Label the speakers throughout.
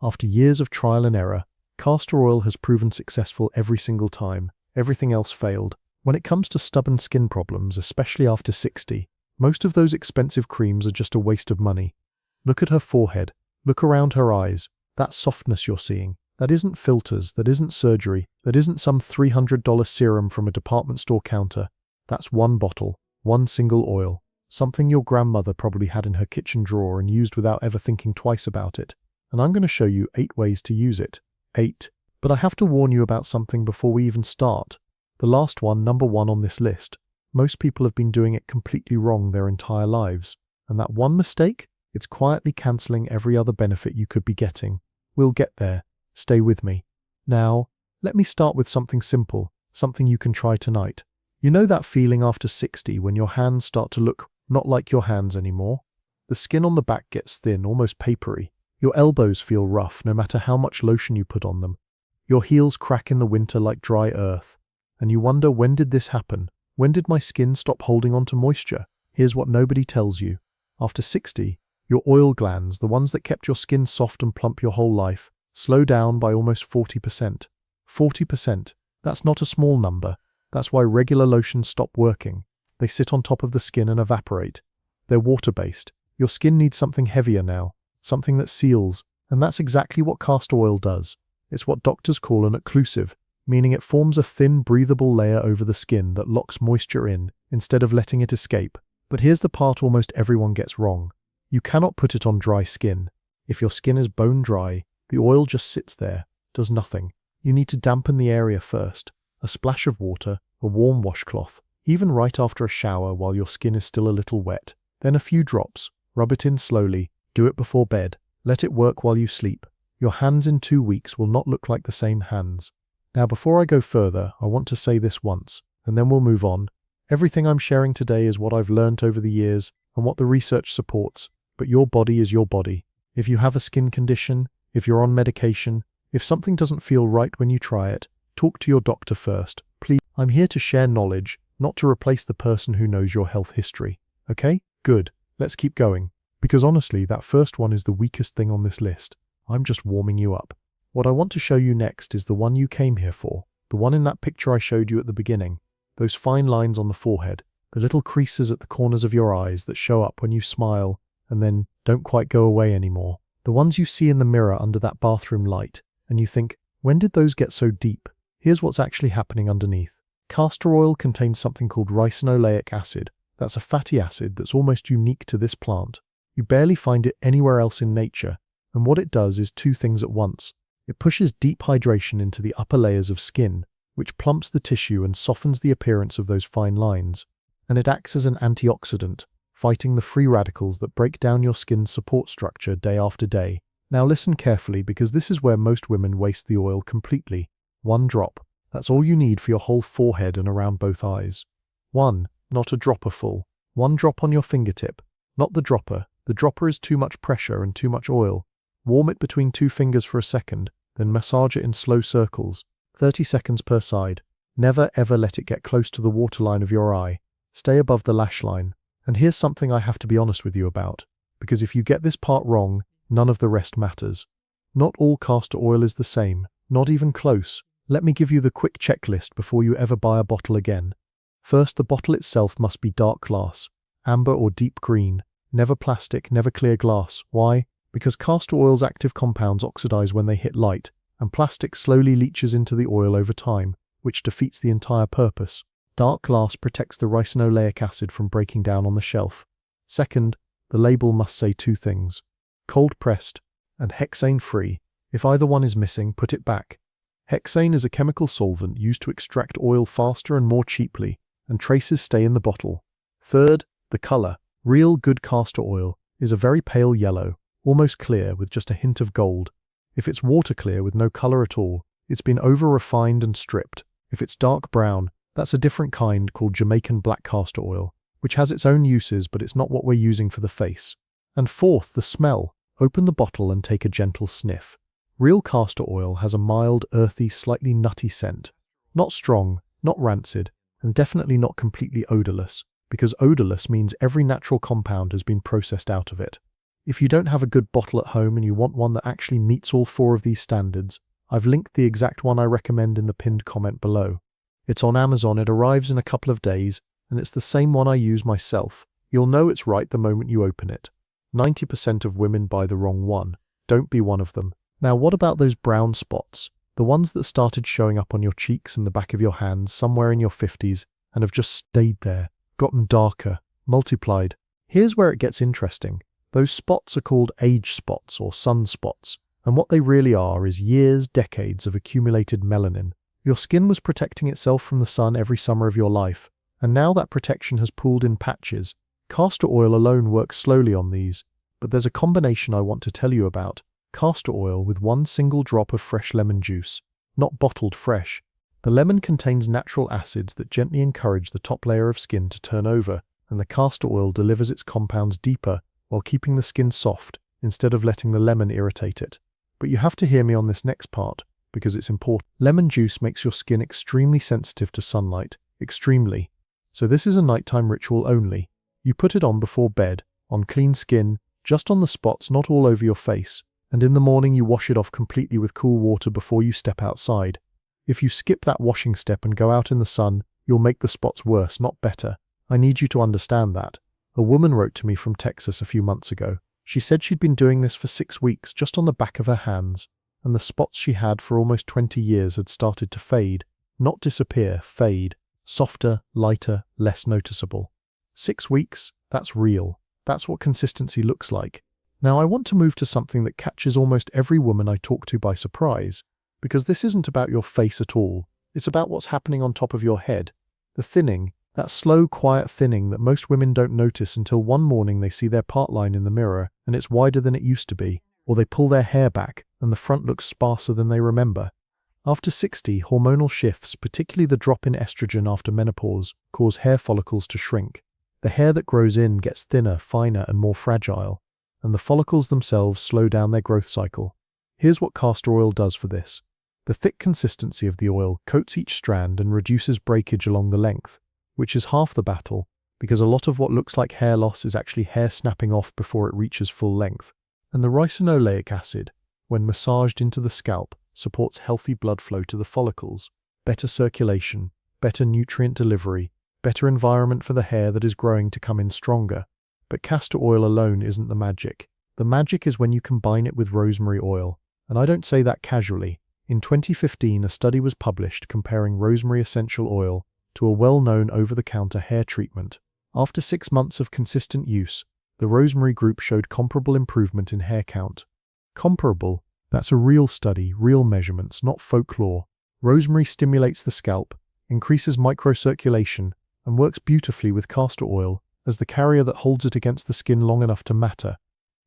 Speaker 1: After years of trial and error, castor oil has proven successful every single time. Everything else failed. When it comes to stubborn skin problems, especially after 60, most of those expensive creams are just a waste of money. Look at her forehead. Look around her eyes. That softness you're seeing. That isn't filters. That isn't surgery. That isn't some $300 serum from a department store counter. That's one bottle, one single oil. Something your grandmother probably had in her kitchen drawer and used without ever thinking twice about it. And I'm going to show you 8 ways to use it. 8. But I have to warn you about something before we even start. The last one, number 1 on this list. Most people have been doing it completely wrong their entire lives. And that one mistake? It's quietly cancelling every other benefit you could be getting. We'll get there. Stay with me. Now, let me start with something simple, something you can try tonight. You know that feeling after 60 when your hands start to look not like your hands anymore? The skin on the back gets thin, almost papery. Your elbows feel rough no matter how much lotion you put on them. Your heels crack in the winter like dry earth. And you wonder, when did this happen? When did my skin stop holding on to moisture? Here's what nobody tells you. After 60, your oil glands, the ones that kept your skin soft and plump your whole life, slow down by almost 40%. 40%. That's not a small number. That's why regular lotions stop working. They sit on top of the skin and evaporate. They're water-based. Your skin needs something heavier now, something that seals, and that's exactly what castor oil does. It's what doctors call an occlusive, meaning it forms a thin, breathable layer over the skin that locks moisture in, instead of letting it escape. But here's the part almost everyone gets wrong. You cannot put it on dry skin. If your skin is bone dry, the oil just sits there, does nothing. You need to dampen the area first. A splash of water, a warm washcloth, even right after a shower while your skin is still a little wet. Then a few drops, rub it in slowly, do it before bed, let it work while you sleep. Your hands in 2 weeks will not look like the same hands. Now before I go further, I want to say this once, and then we'll move on. Everything I'm sharing today is what I've learned over the years and what the research supports, but your body is your body. If you have a skin condition, if you're on medication, if something doesn't feel right when you try it, talk to your doctor first, please. I'm here to share knowledge, not to replace the person who knows your health history. Okay? Good. Let's keep going. Because honestly, that first one is the weakest thing on this list. I'm just warming you up. What I want to show you next is the one you came here for. The one in that picture I showed you at the beginning. Those fine lines on the forehead. The little creases at the corners of your eyes that show up when you smile and then don't quite go away anymore. The ones you see in the mirror under that bathroom light. And you think, when did those get so deep? Here's what's actually happening underneath. Castor oil contains something called ricinoleic acid. That's a fatty acid that's almost unique to this plant. You barely find it anywhere else in nature, and what it does is 2 things at once. It pushes deep hydration into the upper layers of skin, which plumps the tissue and softens the appearance of those fine lines. And it acts as an antioxidant, fighting the free radicals that break down your skin's support structure day after day. Now listen carefully, because this is where most women waste the oil completely. 1 drop. That's all you need for your whole forehead and around both eyes. 1, not a dropper full. 1 drop on your fingertip. Not the dropper. The dropper is too much pressure and too much oil. Warm it between 2 fingers for a second, then massage it in slow circles, 30 seconds per side. Never ever let it get close to the waterline of your eye. Stay above the lash line. And here's something I have to be honest with you about, because if you get this part wrong, none of the rest matters. Not all castor oil is the same, not even close. Let me give you the quick checklist before you ever buy a bottle again. First, the bottle itself must be dark glass, amber or deep green, never plastic, never clear glass. Why? Because castor oil's active compounds oxidize when they hit light, and plastic slowly leaches into the oil over time, which defeats the entire purpose. Dark glass protects the ricinoleic acid from breaking down on the shelf. Second, the label must say 2 things: cold-pressed and hexane-free. If either one is missing, put it back. Hexane is a chemical solvent used to extract oil faster and more cheaply, and traces stay in the bottle. Third, the color. Real good castor oil is a very pale yellow, almost clear with just a hint of gold. If it's water clear with no color at all, it's been over-refined and stripped. If it's dark brown, that's a different kind called Jamaican black castor oil, which has its own uses, but it's not what we're using for the face. And fourth, the smell. Open the bottle and take a gentle sniff. Real castor oil has a mild, earthy, slightly nutty scent. Not strong, not rancid, and definitely not completely odorless, because odorless means every natural compound has been processed out of it. If you don't have a good bottle at home and you want one that actually meets all 4 of these standards, I've linked the exact one I recommend in the pinned comment below. It's on Amazon, it arrives in a couple of days, and it's the same one I use myself. You'll know it's right the moment you open it. 90% of women buy the wrong one. Don't be one of them. Now what about those brown spots? The ones that started showing up on your cheeks and the back of your hands somewhere in your 50s and have just stayed there, gotten darker, multiplied. Here's where it gets interesting. Those spots are called age spots or sunspots, and what they really are is years, decades of accumulated melanin. Your skin was protecting itself from the sun every summer of your life, and now that protection has pooled in patches. Castor oil alone works slowly on these, but there's a combination I want to tell you about. Castor oil with 1 single drop of fresh lemon juice, not bottled fresh. The lemon contains natural acids that gently encourage the top layer of skin to turn over, and the castor oil delivers its compounds deeper while keeping the skin soft instead of letting the lemon irritate it. But you have to hear me on this next part, because it's important. Lemon juice makes your skin extremely sensitive to sunlight, extremely. So this is a nighttime ritual only. You put it on before bed, on clean skin, just on the spots, not all over your face. And in the morning you wash it off completely with cool water before you step outside. If you skip that washing step and go out in the sun, you'll make the spots worse, not better. I need you to understand that. A woman wrote to me from Texas a few months ago. She said she'd been doing this for 6 weeks just on the back of her hands, and the spots she had for almost 20 years had started to fade. Not disappear, fade. Softer, lighter, less noticeable. 6 weeks? That's real. That's what consistency looks like. Now I want to move to something that catches almost every woman I talk to by surprise, because this isn't about your face at all. It's about what's happening on top of your head. The thinning, that slow, quiet thinning that most women don't notice until one morning they see their part line in the mirror and it's wider than it used to be, or they pull their hair back and the front looks sparser than they remember. After 60, hormonal shifts, particularly the drop in estrogen after menopause, cause hair follicles to shrink. The hair that grows in gets thinner, finer, and more fragile, and the follicles themselves slow down their growth cycle. Here's what castor oil does for this. The thick consistency of the oil coats each strand and reduces breakage along the length, which is half the battle, because a lot of what looks like hair loss is actually hair snapping off before it reaches full length. And the ricinoleic acid, when massaged into the scalp, supports healthy blood flow to the follicles, better circulation, better nutrient delivery, better environment for the hair that is growing to come in stronger. But castor oil alone isn't the magic. The magic is when you combine it with rosemary oil. And I don't say that casually. In 2015, a study was published comparing rosemary essential oil to a well-known over-the-counter hair treatment. After 6 months of consistent use, the rosemary group showed comparable improvement in hair count. Comparable? That's a real study, real measurements, not folklore. Rosemary stimulates the scalp, increases microcirculation, and works beautifully with castor oil as the carrier that holds it against the skin long enough to matter.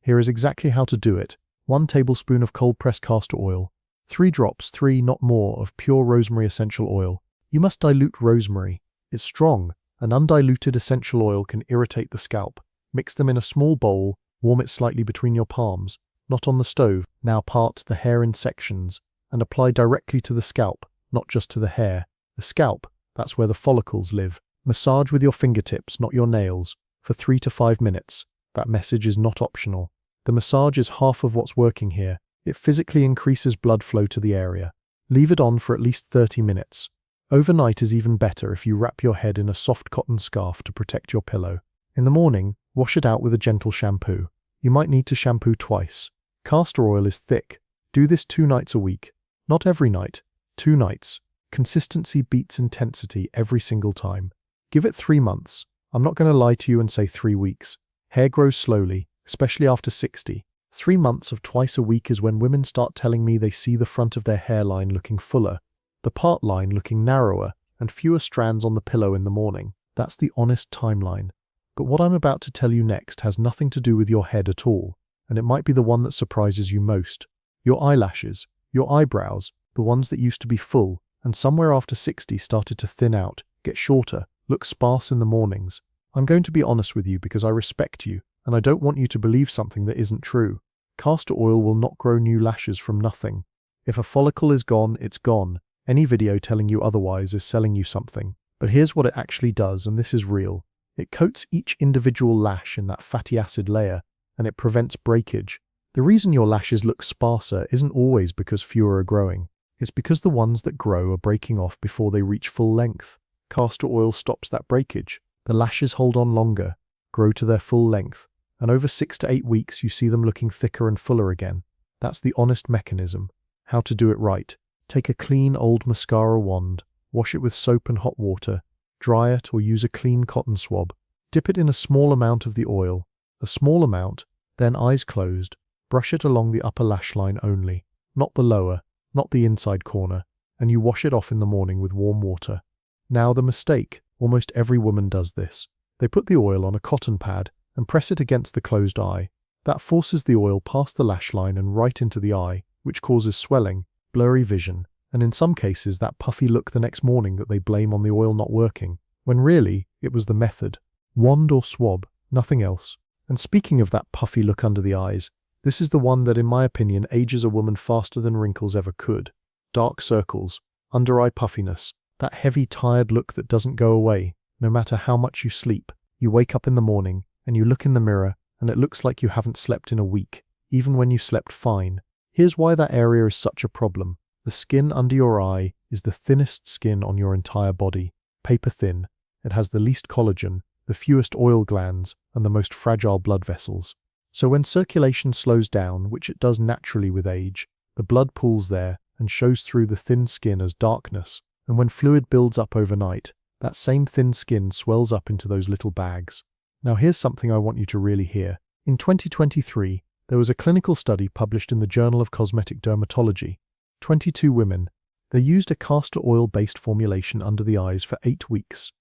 Speaker 1: Here is exactly how to do it. 1 tablespoon of cold-pressed castor oil, 3 drops, 3 not more, of pure rosemary essential oil. You must dilute rosemary. It's strong. An undiluted essential oil can irritate the scalp. Mix them in a small bowl, warm it slightly between your palms, not on the stove. Now part the hair in sections and apply directly to the scalp, not just to the hair. The scalp, that's where the follicles live. Massage with your fingertips, not your nails, for 3 to 5 minutes. That message is not optional. The massage is half of what's working here. It physically increases blood flow to the area. Leave it on for at least 30 minutes. Overnight is even better if you wrap your head in a soft cotton scarf to protect your pillow. In the morning, wash it out with a gentle shampoo. You might need to shampoo twice. Castor oil is thick. Do this 2 nights a week. Not every night. 2 nights. Consistency beats intensity every single time. Give it 3 months. I'm not going to lie to you and say 3 weeks. Hair grows slowly, especially after 60. 3 months of twice a week is when women start telling me they see the front of their hairline looking fuller, the part line looking narrower, and fewer strands on the pillow in the morning. That's the honest timeline. But what I'm about to tell you next has nothing to do with your head at all, and it might be the one that surprises you most. Your eyelashes, your eyebrows, the ones that used to be full, and somewhere after 60 started to thin out, get shorter, look sparse in the mornings. I'm going to be honest with you because I respect you, and I don't want you to believe something that isn't true. Castor oil will not grow new lashes from nothing. If a follicle is gone, it's gone. Any video telling you otherwise is selling you something. But here's what it actually does, and this is real. It coats each individual lash in that fatty acid layer, and it prevents breakage. The reason your lashes look sparser isn't always because fewer are growing. It's because the ones that grow are breaking off before they reach full length. Castor oil stops that breakage. The lashes hold on longer, grow to their full length, and over 6 to 8 weeks you see them looking thicker and fuller again. That's the honest mechanism. How to do it right. Take a clean old mascara wand, wash it with soap and hot water, dry it or use a clean cotton swab. Dip it in a small amount of the oil, a small amount, then eyes closed, brush it along the upper lash line only, not the lower, not the inside corner, and you wash it off in the morning with warm water. Now the mistake, almost every woman does this. They put the oil on a cotton pad and press it against the closed eye. That forces the oil past the lash line and right into the eye, which causes swelling, blurry vision, and in some cases that puffy look the next morning that they blame on the oil not working, when really it was the method. Wand or swab, nothing else. And speaking of that puffy look under the eyes, this is the one that in my opinion ages a woman faster than wrinkles ever could. Dark circles, under-eye puffiness, that heavy tired look that doesn't go away, no matter how much you sleep. You wake up in the morning and you look in the mirror and it looks like you haven't slept in a week, even when you slept fine. Here's why that area is such a problem. The skin under your eye is the thinnest skin on your entire body, paper thin. It has the least collagen, the fewest oil glands, and the most fragile blood vessels. So when circulation slows down, which it does naturally with age, the blood pools there and shows through the thin skin as darkness, and when fluid builds up overnight, that same thin skin swells up into those little bags. Now here's something I want you to really hear. In 2023, there was a clinical study published in the Journal of Cosmetic Dermatology. 22 women. They used a castor oil-based formulation under the eyes for 8 weeks.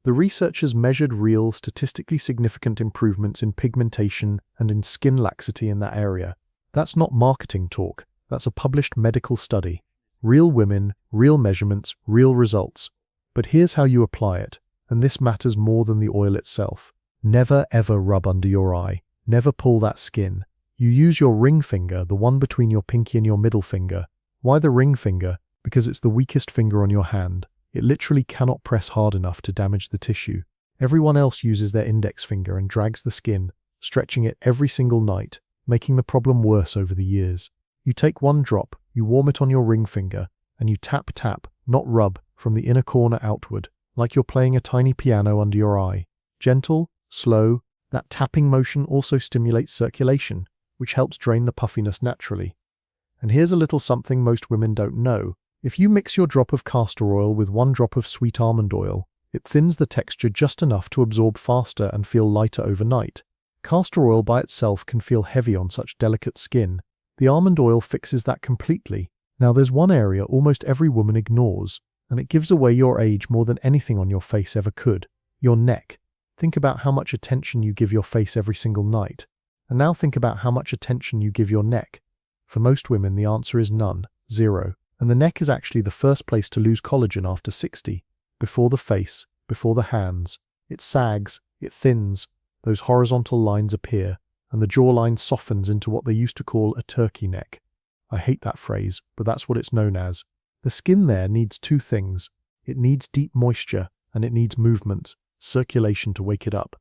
Speaker 1: The researchers measured real, statistically significant improvements in pigmentation and in skin laxity in that area. That's not marketing talk, that's a published medical study. Real women, real measurements, real results. But here's how you apply it, and this matters more than the oil itself. Never ever rub under your eye. Never pull that skin. You use your ring finger, the one between your pinky and your middle finger. Why the ring finger? Because it's the weakest finger on your hand. It literally cannot press hard enough to damage the tissue. Everyone else uses their index finger and drags the skin, stretching it every single night, making the problem worse over the years. You take one drop, you warm it on your ring finger, and you tap, not rub, from the inner corner outward, like you're playing a tiny piano under your eye. Gentle, slow, that tapping motion also stimulates circulation, which helps drain the puffiness naturally. And here's a little something most women don't know. If you mix your drop of castor oil with 1 drop of sweet almond oil, it thins the texture just enough to absorb faster and feel lighter overnight. Castor oil by itself can feel heavy on such delicate skin. The almond oil fixes that completely. Now there's one area almost every woman ignores, and it gives away your age more than anything on your face ever could. Your neck. Think about how much attention you give your face every single night. And now think about how much attention you give your neck. For most women, the answer is none, 0. And the neck is actually the first place to lose collagen after 60. Before the face, before the hands. It sags, it thins, those horizontal lines appear, and the jawline softens into what they used to call a turkey neck. I hate that phrase, but that's what it's known as. The skin there needs 2 things. It needs deep moisture, and it needs movement, circulation to wake it up.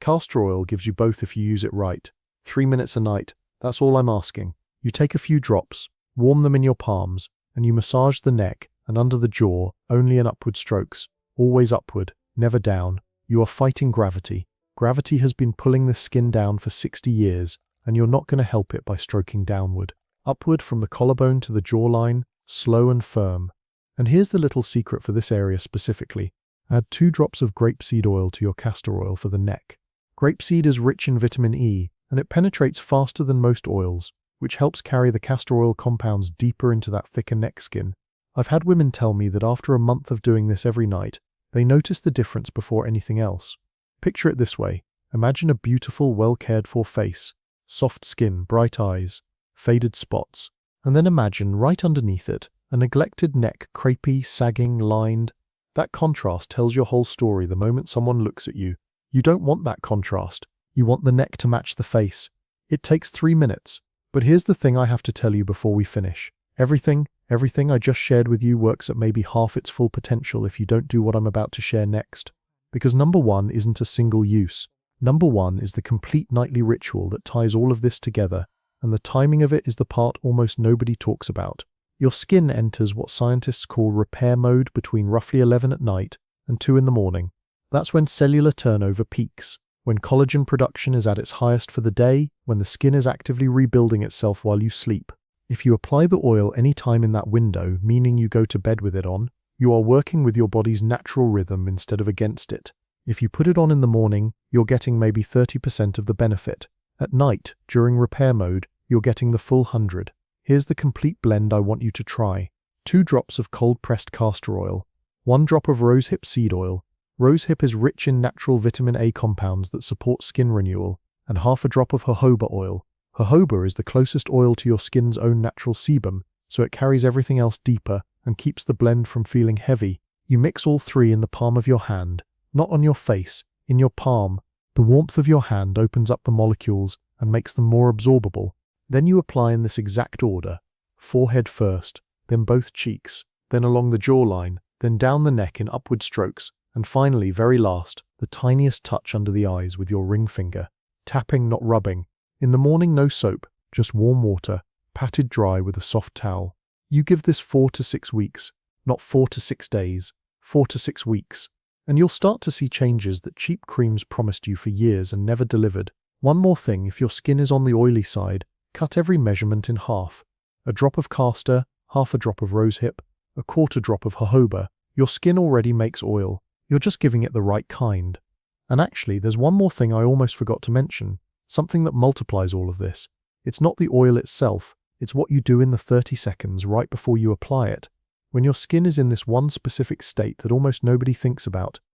Speaker 1: Castor oil gives you both if you use it right. 3 minutes a night, that's all I'm asking. You take a few drops, warm them in your palms, and you massage the neck and under the jaw only in upward strokes. Always upward, never down. You are fighting gravity. Gravity has been pulling the skin down for 60 years, and you're not going to help it by stroking downward. Upward from the collarbone to the jawline, slow and firm. And here's the little secret for this area specifically. Add 2 drops of grapeseed oil to your castor oil for the neck. Grapeseed is rich in vitamin E, and it penetrates faster than most oils, which helps carry the castor oil compounds deeper into that thicker neck skin. I've had women tell me that after a month of doing this every night, they notice the difference before anything else. Picture it this way. Imagine a beautiful, well-cared-for face, soft skin, bright eyes, faded spots, and then imagine right underneath it, a neglected neck, crepey, sagging, lined. That contrast tells your whole story the moment someone looks at you. You don't want that contrast. You want the neck to match the face. It takes 3 minutes. But here's the thing I have to tell you before we finish. Everything I just shared with you works at maybe half its full potential if you don't do what I'm about to share next. Because number 1 isn't a single use. Number 1 is the complete nightly ritual that ties all of this together, and the timing of it is the part almost nobody talks about. Your skin enters what scientists call repair mode between roughly 11 at night and 2 in the morning. That's when cellular turnover peaks, when collagen production is at its highest for the day, when the skin is actively rebuilding itself while you sleep. If you apply the oil any time in that window, meaning you go to bed with it on, you are working with your body's natural rhythm instead of against it. If you put it on in the morning, you're getting maybe 30% of the benefit. At night, during repair mode, you're getting the full 100. Here's the complete blend I want you to try. 2 drops of cold-pressed castor oil, 1 drop of rosehip seed oil. Rosehip is rich in natural vitamin A compounds that support skin renewal, and half a drop of jojoba oil. Jojoba is the closest oil to your skin's own natural sebum, so it carries everything else deeper and keeps the blend from feeling heavy. You mix all 3 in the palm of your hand, not on your face, in your palm. The warmth of your hand opens up the molecules and makes them more absorbable. Then you apply in this exact order: forehead first, then both cheeks, then along the jawline, then down the neck in upward strokes, and finally, very last, the tiniest touch under the eyes with your ring finger. Tapping, not rubbing. In the morning, no soap, just warm water, patted dry with a soft towel. You give this 4 to 6 weeks, not 4 to 6 days, 4 to 6 weeks, and you'll start to see changes that cheap creams promised you for years and never delivered. One more thing: if your skin is on the oily side, cut every measurement in half. A drop of castor, half a drop of rosehip, a quarter drop of jojoba. Your skin already makes oil. You're just giving it the right kind. And actually, there's one more thing I almost forgot to mention, something that multiplies all of this. It's not the oil itself, it's what you do in the 30 seconds right before you apply it. When your skin is in this one specific state that almost nobody thinks about,